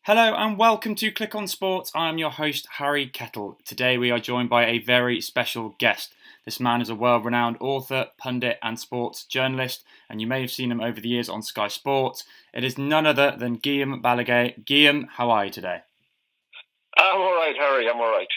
Hello and welcome to Click on Sports. I am your host, Harry Kettle. Today we are joined by a very special guest. This man is a world-renowned author, pundit and sports journalist, and you may have seen him over the years on Sky Sports. It is none other than Guillem Balague. Guillem, how are you today? I'm all right, Harry. I'm all right.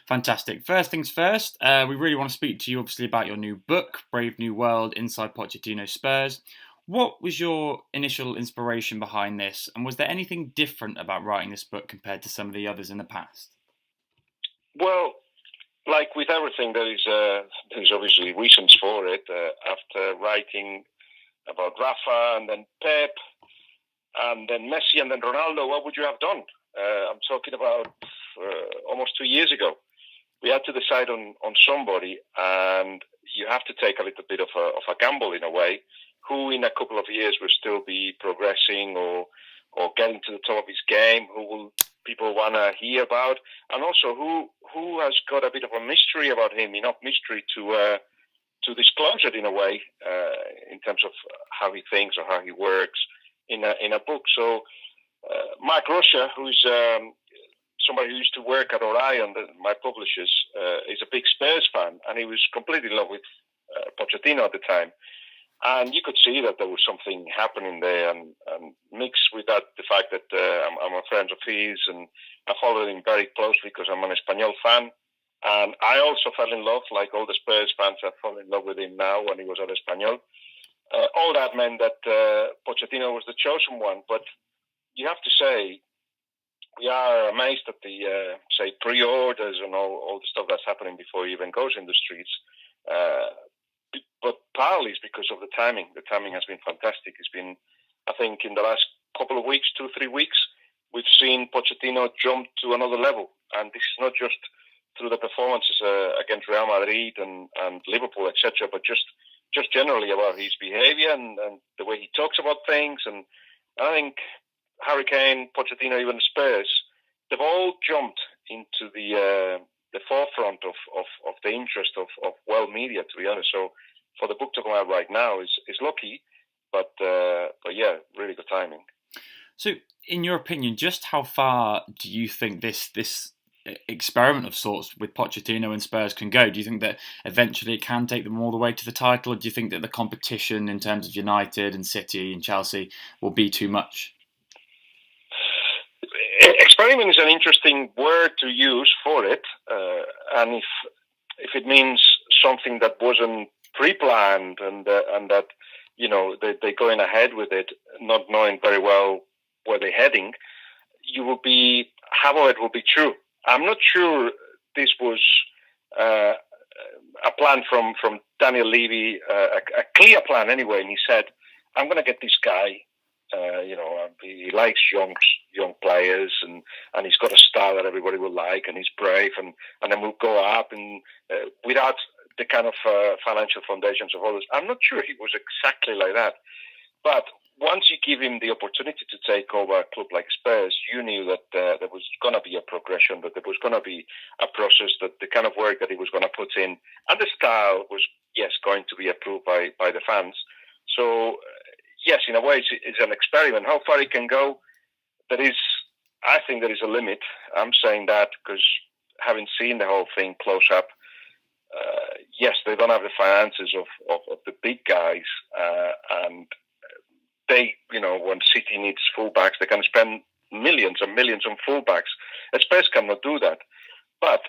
Fantastic. First things first, we really want to speak to you obviously about your new book, Brave New World, Inside Pochettino Spurs. What was your initial inspiration behind this, and was there anything different about writing this book compared to some of the others in the past? Well, like with everything, there's obviously reasons for it. After writing about Rafa and then Pep and then Messi and then Ronaldo, what would you have done? I'm talking about almost 2 years ago. We had to decide on somebody, and you have to take a little bit of a gamble in a way. Who in a couple of years will still be progressing or getting to the top of his game? Who will people want to hear about? And also who has got a bit of a mystery about him? Enough mystery to disclose it in a way in terms of how he thinks or how he works in a book. So Mark Russia, who's somebody who used to work at Orion, my publishers, is a big Spurs fan, and he was completely in love with Pochettino at the time. And you could see that there was something happening there, and mixed with that, the fact that I'm a friend of his, and I followed him very closely because I'm an Espanyol fan. And I also fell in love, like all the Spurs fans have fallen in love with him now when he was at Espanyol. All that meant that Pochettino was the chosen one. But you have to say, we are amazed at the, say, pre-orders and all the stuff that's happening before he even goes in the streets. But partly it's because of the timing. The timing has been fantastic. It's been, I think, in the last couple of weeks, 2-3 weeks, we've seen Pochettino jump to another level. And this is not just through the performances against Real Madrid and Liverpool, etc., but just generally about his behaviour and the way he talks about things. And I think Harry Kane, Pochettino, even Spurs, they've all jumped into the forefront of the interest of world media, to be honest. So for the book to come out right now is lucky, but yeah, really good timing. So, in your opinion, just how far do you think this experiment of sorts with Pochettino and Spurs can go? Do you think that eventually it can take them all the way to the title, or do you think that the competition in terms of United and City and Chelsea will be too much? Experiment is an interesting word to use for it, and if it means something that wasn't pre-planned and that they're going ahead with it, not knowing very well where they're heading, half of it will be true. I'm not sure this was a plan from Daniel Levy, a clear plan anyway, and he said, "I'm going to get this guy. He likes young players, and he's got a style that everybody will like, and he's brave, and then we'll go up and without the kind of financial foundations of others." I'm not sure he was exactly like that, but once you give him the opportunity to take over a club like Spurs, you knew that there was going to be a progression, that there was going to be a process, that the kind of work that he was going to put in, and the style was, yes, going to be approved by the fans. So, yes, in a way, it's an experiment. How far it can go, I think there is a limit. I'm saying that because having seen the whole thing close up, yes, they don't have the finances of the big guys, and they, when City needs fullbacks, they can spend millions and millions on fullbacks. Spurs cannot do that. But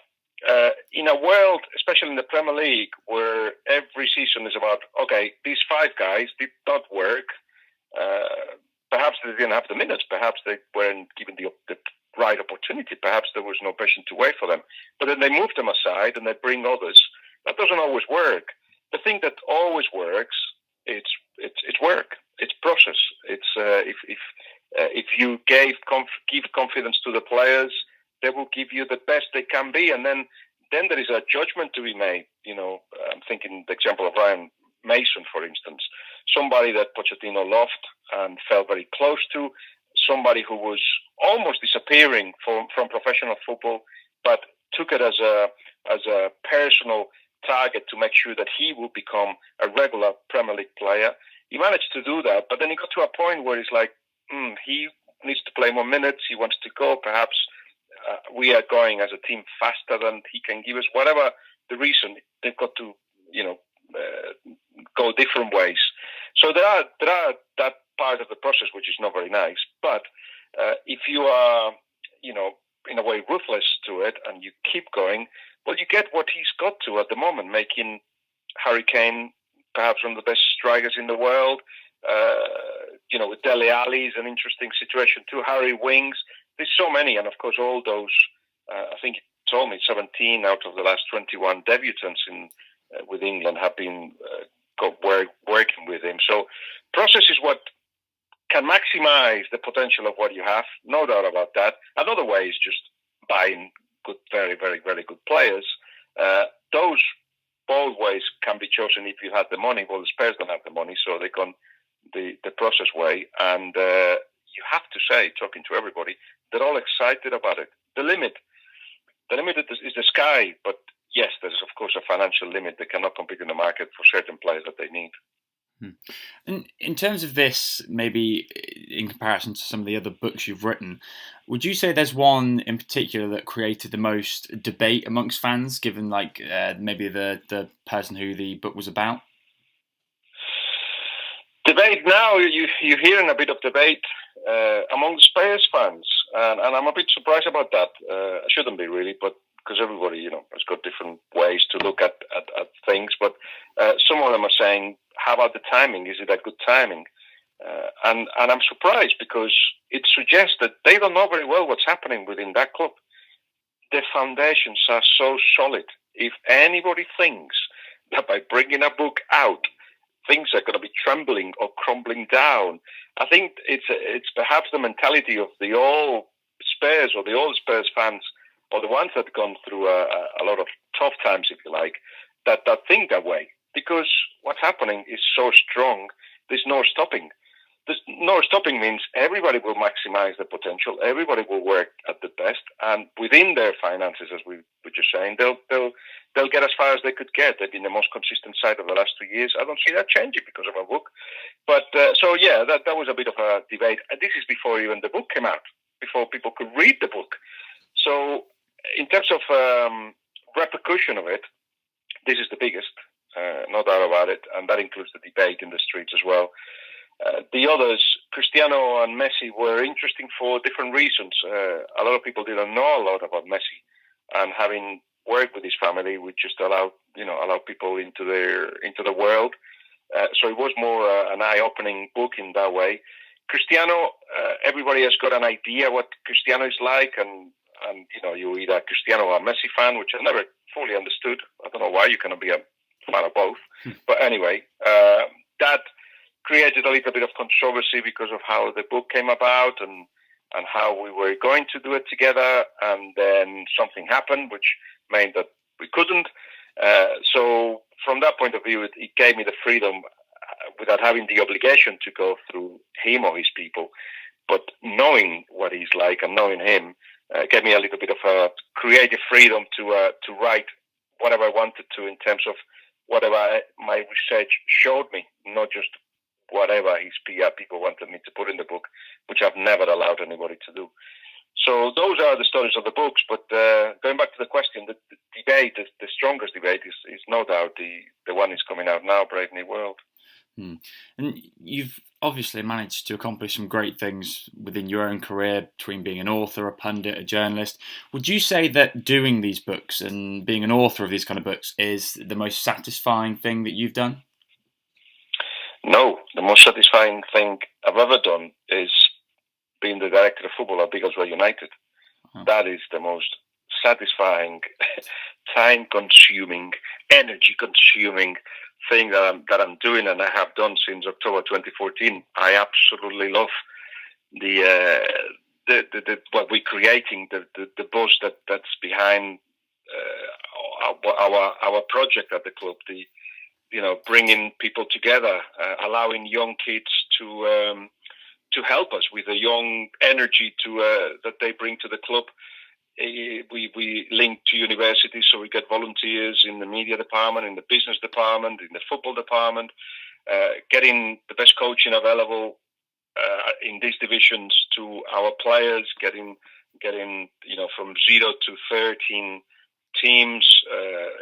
in a world, especially in the Premier League, where every season is about, okay, these 5 guys did not work. Perhaps they didn't have the minutes. Perhaps they weren't given the right opportunity. Perhaps there was no patient to wait for them. But then they move them aside and they bring others. That doesn't always work. The thing that always works, it's work. It's process. It's if you give confidence to the players, they will give you the best they can be, and then there is a judgment to be made. I'm thinking the example of Ryan Mason, for instance, somebody that Pochettino loved and felt very close to, somebody who was almost disappearing from professional football, but took it as a personal target to make sure that he would become a regular Premier League player. He managed to do that, but then he got to a point where it's like, he needs to play more minutes. He wants to go. Perhaps we are going as a team faster than he can give us. Whatever the reason, they've got to, go different ways. So there are that part of the process which is not very nice. But if you are, in a way ruthless to it and you keep going, well, you get what he's got to at the moment, making Harry Kane perhaps one of the best strikers in the world. With Dele Alli is an interesting situation too. Harry Wings, there's so many, and of course all those. I think he told me 17 out of the last 21 debutants with England have been working with him. So process is what can maximize the potential of what you have, no doubt about that. Another way is just buying good, very, very, very good players. Those both ways can be chosen if you had the money. Well, the Spurs don't have the money, so they gone the process way. And you have to say, talking to everybody, they're all excited about it. The limit is the sky, but yes, there's of course a financial limit. They cannot compete in the market for certain players that they need. And in terms of this, maybe in comparison to some of the other books you've written, would you say there's one in particular that created the most debate amongst fans, given maybe the person who the book was about? Debate now, you're hearing a bit of debate among Spurs fans, and I'm a bit surprised about that. I shouldn't be really, but because everybody, has got different ways to look at things. But some of them are saying, how about the timing? Is it a good timing? And I'm surprised because it suggests that they don't know very well what's happening within that club. The foundations are so solid. If anybody thinks that by bringing a book out, things are going to be trembling or crumbling down, I think it's perhaps the mentality of the old Spurs or the old Spurs fans, or the ones that have gone through a lot of tough times, if you like, that think that way. Because what's happening is so strong, there's no stopping. There's no stopping means everybody will maximize the potential, everybody will work at the best, and within their finances, as we were just saying, they'll get as far as they could get. They've been the most consistent side of the last 2 years. I don't see that changing because of our book. But that was a bit of a debate. And this is before even the book came out, before people could read the book. So in terms of repercussion of it, this is the biggest, no doubt about it, and that includes the debate in the streets as well. The others, Cristiano and Messi, were interesting for different reasons. A lot of people didn't know a lot about Messi, and having worked with his family, we just allow people into the world. So it was more an eye-opening book in that way. Cristiano, everybody has got an idea what Cristiano is like, and you're either a Cristiano or a Messi fan, which I never fully understood. I don't know why you cannot be a fan of both. But anyway, that created a little bit of controversy because of how the book came about and how we were going to do it together. And then something happened, which meant that we couldn't. So from that point of view, it gave me the freedom without having the obligation to go through him or his people. But knowing what he's like and knowing him gave me a little bit of a creative freedom to write whatever I wanted to in terms of whatever my research showed me, not just whatever his PR people wanted me to put in the book, which I've never allowed anybody to do. So those are the stories of the books. But going back to the question, the debate, the strongest debate is no doubt the one is coming out now, Brave New World. And you've obviously managed to accomplish some great things within your own career, between being an author, a pundit, a journalist. Would you say that doing these books and being an author of these kind of books is the most satisfying thing that you've done? No, the most satisfying thing I've ever done is being the director of football at Biggleswade United. Oh. That is the most satisfying, time-consuming, energy-consuming thing that I'm doing, and I have done since October 2014. I absolutely love the what we're creating, the buzz that's behind our project at the club. Bringing people together, allowing young kids to help us with the young energy that they bring to the club. We link to universities, so we get volunteers in the media department, in the business department, in the football department, getting the best coaching available in these divisions to our players, getting from 0 to 13 teams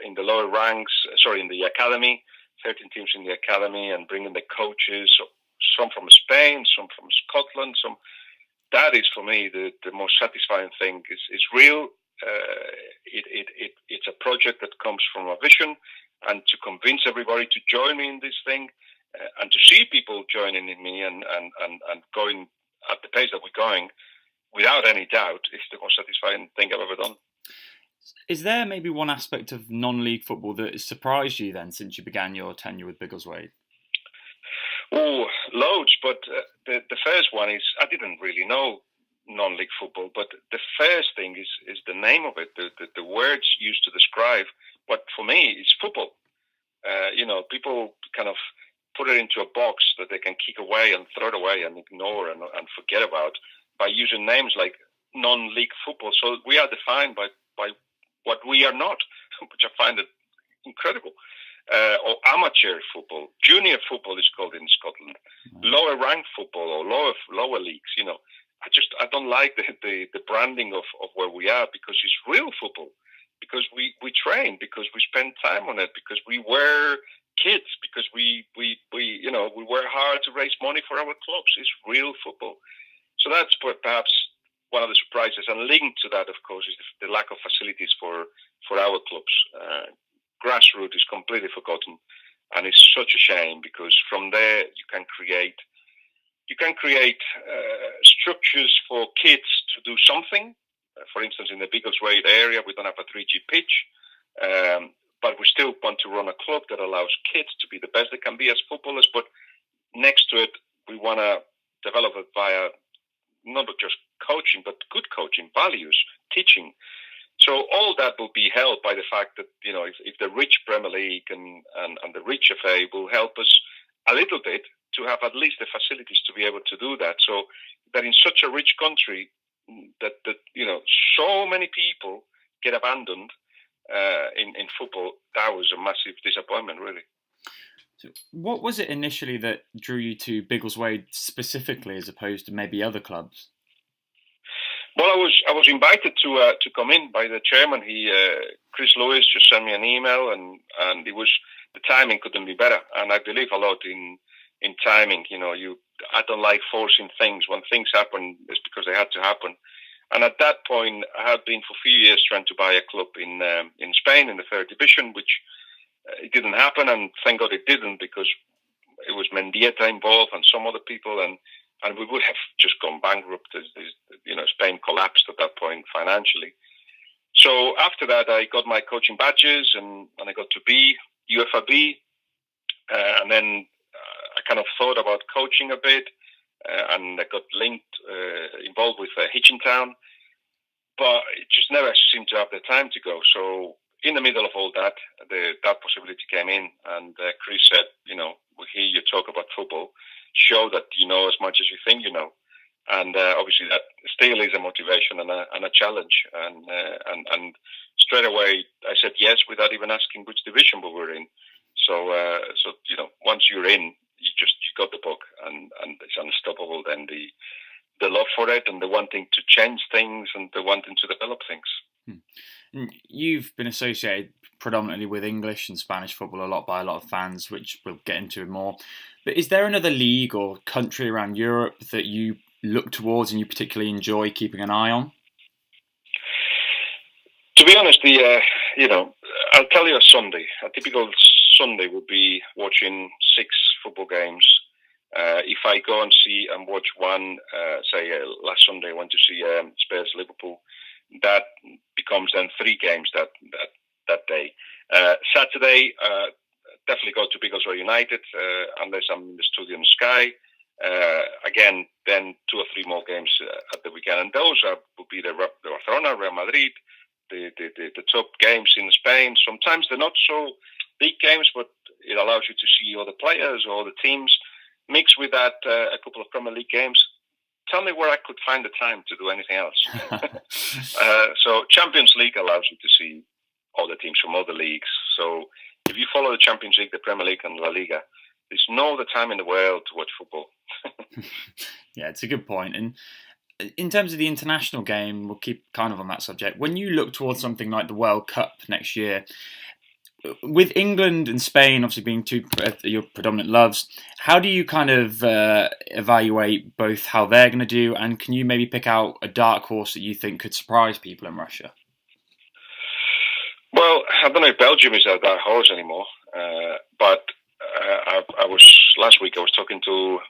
in the lower ranks. Sorry, in the academy, 13 teams in the academy, and bringing the coaches. Some from Spain, some from Scotland. That is for me the most satisfying thing. It's real. It's a project that comes from a vision, and to convince everybody to join me in this thing, and to see people joining in me and going at the pace that we're going, without any doubt, is the most satisfying thing I've ever done. Is there maybe one aspect of non-league football that has surprised you then since you began your tenure with Biggleswade? Oh, loads, but the first one is I didn't really know non-league football, but the first thing is the name of it, the words used to describe what for me is football. People kind of put it into a box that they can kick away and throw it away and ignore and forget about by using names like non-league football. So we are defined by what we are not, which I find it incredible. Or amateur football, junior football is called in Scotland, lower ranked football or lower leagues. I don't like the branding of where we are, because it's real football, because we train, because we spend time on it, because we were kids, because we work hard to raise money for our clubs. It's real football. So that's perhaps one of the surprises, and linked to that, of course, is the lack of facilities for our clubs. Grassroots is completely forgotten, and it's such a shame, because from there you can create structures for kids to do something. For instance, in the Biggleswade area, we don't have a 3G pitch, but we still want to run a club that allows kids to be the best they can be as footballers. But next to it, we want to develop it via not just coaching, but good coaching, values, teaching. So all that will be helped by the fact that, if the rich Premier League and the rich FA will help us a little bit to have at least the facilities to be able to do that. So that in such a rich country that so many people get abandoned in football, that was a massive disappointment, really. So what was it initially that drew you to Biggleswade specifically, as opposed to maybe other clubs? Well, I was invited to come in by the chairman. Chris Lewis just sent me an email, and the timing couldn't be better. And I believe a lot in timing. I don't like forcing things. When things happen, it's because they had to happen. And at that point, I had been for a few years trying to buy a club in Spain in the third division, which it didn't happen. And thank God it didn't, because it was Mendieta involved and some other people, and we would have just gone bankrupt. Spain collapsed at that point financially. So after that, I got my coaching badges, and I got to be UEFA B, and then I kind of thought about coaching a bit, and I got involved with Hitchintown, but it just never seemed to have the time to go. So in the middle of all that, that possibility came in, and Chris said, we hear you talk about football, show that you know as much as you think you know. And obviously that still is a motivation and a challenge. And straight away I said yes, without even asking which division we were in. So once you're in, you got the book, and it's unstoppable. Then the love for it, and the wanting to change things, and the wanting to develop things. You've been associated predominantly with English and Spanish football a lot by a lot of fans, which we'll get into more. But is there another league or country around Europe that you look towards and you particularly enjoy keeping an eye on? To be honest, I'll tell you a Sunday. A typical Sunday would be watching 6 football games. If I go and watch one, last Sunday I went to see Spurs Liverpool, that becomes then 3 games that day. Saturday, definitely go to Biggleswade United, unless I'm in the studio in the Sky. Again, then 2 or 3 more games at the weekend, and those would be the Barcelona, Real Madrid, the top games in Spain. Sometimes they're not so big games, but it allows you to see all the players or the teams. Mixed with that, a couple of Premier League games. Tell me where I could find the time to do anything else. So Champions League allows you to see all the teams from all the leagues. So if you follow the Champions League, the Premier League and La Liga, there's no other time in the world to watch football. Yeah, it's a good point. And in terms of the international game, we'll keep kind of on that subject. When you look towards something like the World Cup next year, with England and Spain obviously being two your predominant loves, how do you kind of evaluate both how they're going to do, and can you maybe pick out a dark horse that you think could surprise people in Russia? Well, I don't know if Belgium is a dark horse anymore, but I was last week. I was talking to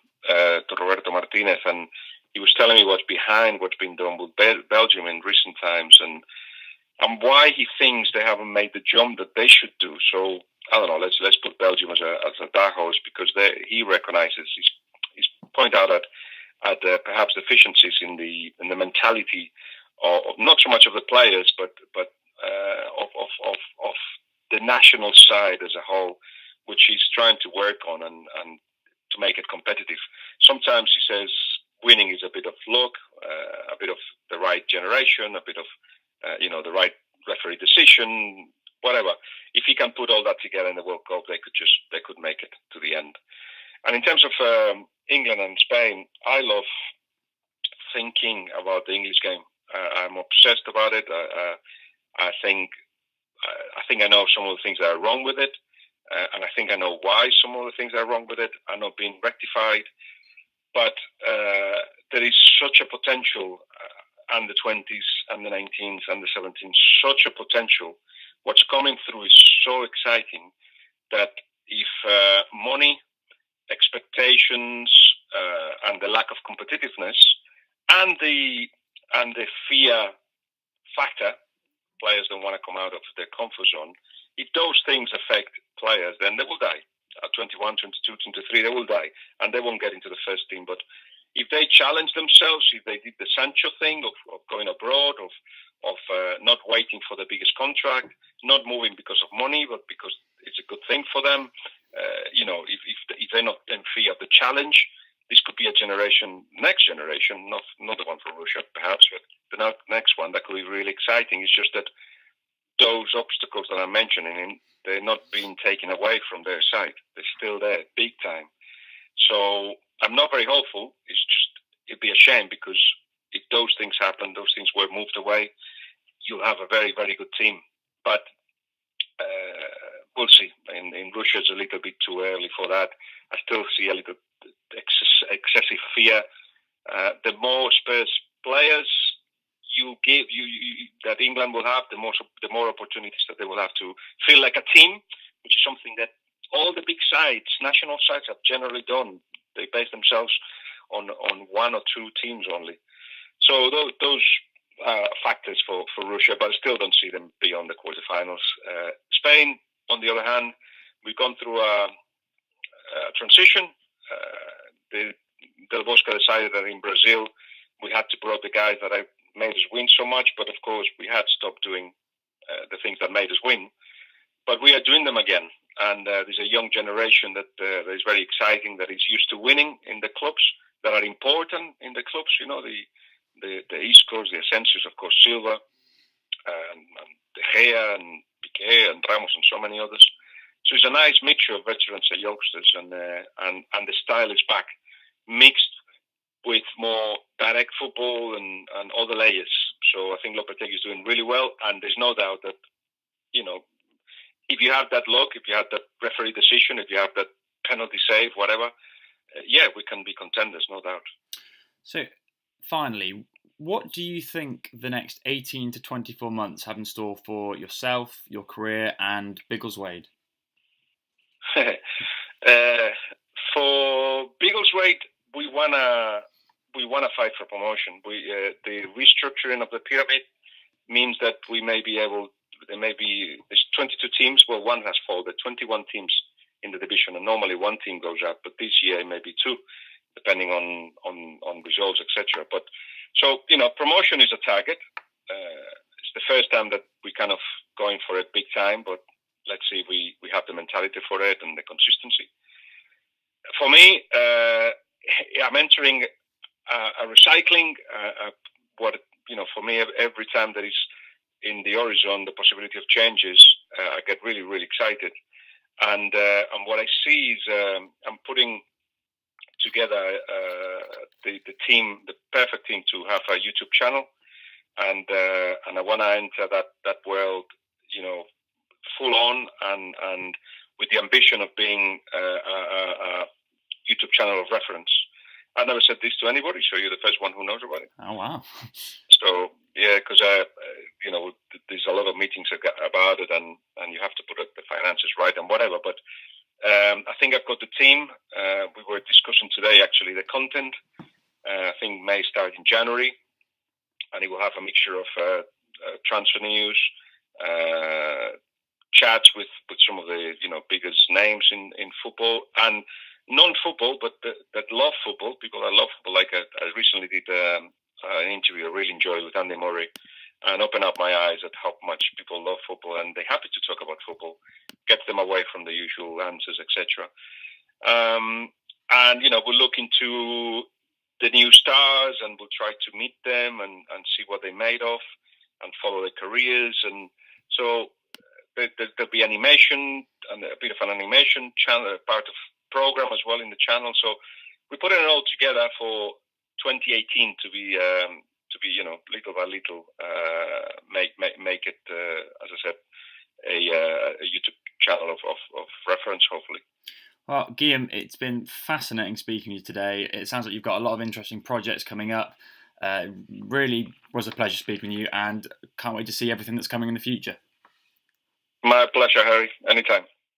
Roberto Martinez, and he was telling me what's behind what's been done with Belgium in recent times, and why he thinks they haven't made the jump that they should do. So I don't know. Let's put Belgium as a dark horse, because he recognizes he's pointed out at perhaps deficiencies in the mentality of not so much of the players, but of the national side as a whole, which he's trying to work on and to make it competitive. Sometimes he says winning is a bit of luck, a bit of the right generation, a bit of the right referee decision, whatever. If he can put all that together in the World Cup, they could make it to the end. And in terms of England and Spain, I love thinking about the English game. I'm obsessed about it. I think I know some of the things that are wrong with it, and I think I know why some of the things that are wrong with it are not being rectified. But there is such a potential, and the 20s, and the 19s, and the 17s, such a potential. What's coming through is so exciting that if money, expectations, and the lack of competitiveness, and the fear factor, players don't want to come out of their comfort zone. If those things affect players, then they will die. At 21, 22, 23, they will die, and they won't get into the first team. But if they challenge themselves, if they did the Sancho thing of going abroad, of not waiting for the biggest contract, not moving because of money, but because it's a good thing for them, if they're not in fear of the challenge, this could be next generation, not the one for Russia, perhaps, but the next one that could be really exciting. It's just that those obstacles that I'm mentioning, they're not being taken away from their side. They're still there, big time. So I'm not very hopeful. It'd be a shame, because if those things happen, those things were moved away, you'll have a very, very good team. But we'll see. In Russia, it's a little bit too early for that. I still see a little excessive fear. The more Spurs players that England will have, the more opportunities that they will have to feel like a team, which is something that all the big sides, national sides, have generally done. They base themselves on one or two teams only. So those factors for Russia, but I still don't see them beyond the quarterfinals. Spain, on the other hand, we've gone through a transition. Del Bosque decided that in Brazil we had to brought the guys that made us win so much, but of course we had stopped doing the things that made us win. But we are doing them again, and there's a young generation that is very exciting, that is used to winning in the clubs that are important in the clubs. The Iscos, the Asensios, of course, Silva, and De Gea, and Piqué, and Ramos, and so many others. So it's a nice mixture of veterans and youngsters, and the style is back, mixed with more direct football and all the layers. So I think Lopetegui is doing really well, and there's no doubt that, if you have that luck, if you have that referee decision, if you have that penalty save, whatever, we can be contenders, no doubt. So, finally, what do you think the next 18 to 24 months have in store for yourself, your career, and Biggleswade? For Biggleswade, we wanna fight for promotion. The restructuring of the pyramid means that we may be able. There's 22 teams. Well, one has folded. 21 teams in the division, and normally one team goes up. But this year it may be two, depending on results, etc. But so promotion is a target. It's the first time that we kind of going for it big time. But let's see, we have the mentality for it and the consistency. For me, I'm entering a recycling. For me, every time there is in the horizon the possibility of changes, I get really, really excited. and what I see is I'm putting together the team, the perfect team to have a YouTube channel, and I want to enter that world, full on, and with the ambition of being a YouTube channel of reference. I never said this to anybody, so you're the first one who knows about it. Oh, wow. So, yeah, because, there's a lot of meetings about it, and you have to put the finances right and whatever. But I think I've got the team. We were discussing today, actually, the content. I think may start in January, and it will have a mixture of transfer news, chats with some of the biggest names in football, and non-football, but that love football, people that love football. Like I recently did an interview I really enjoyed with Andy Murray, and opened up my eyes at how much people love football, and they're happy to talk about football, get them away from the usual answers, etc. And we'll look into the new stars, and we'll try to meet them and see what they're made of, and follow their careers. And so there'll be animation, and a bit of an animation channel, part of program as well in the channel. So we're putting it all together for 2018 to be little by little make it, as I said, a YouTube channel of reference, hopefully. Well, Guillem, it's been fascinating speaking to you today. It sounds like you've got a lot of interesting projects coming up. Really was a pleasure speaking with you, and can't wait to see everything that's coming in the future. My pleasure, Harry. Anytime.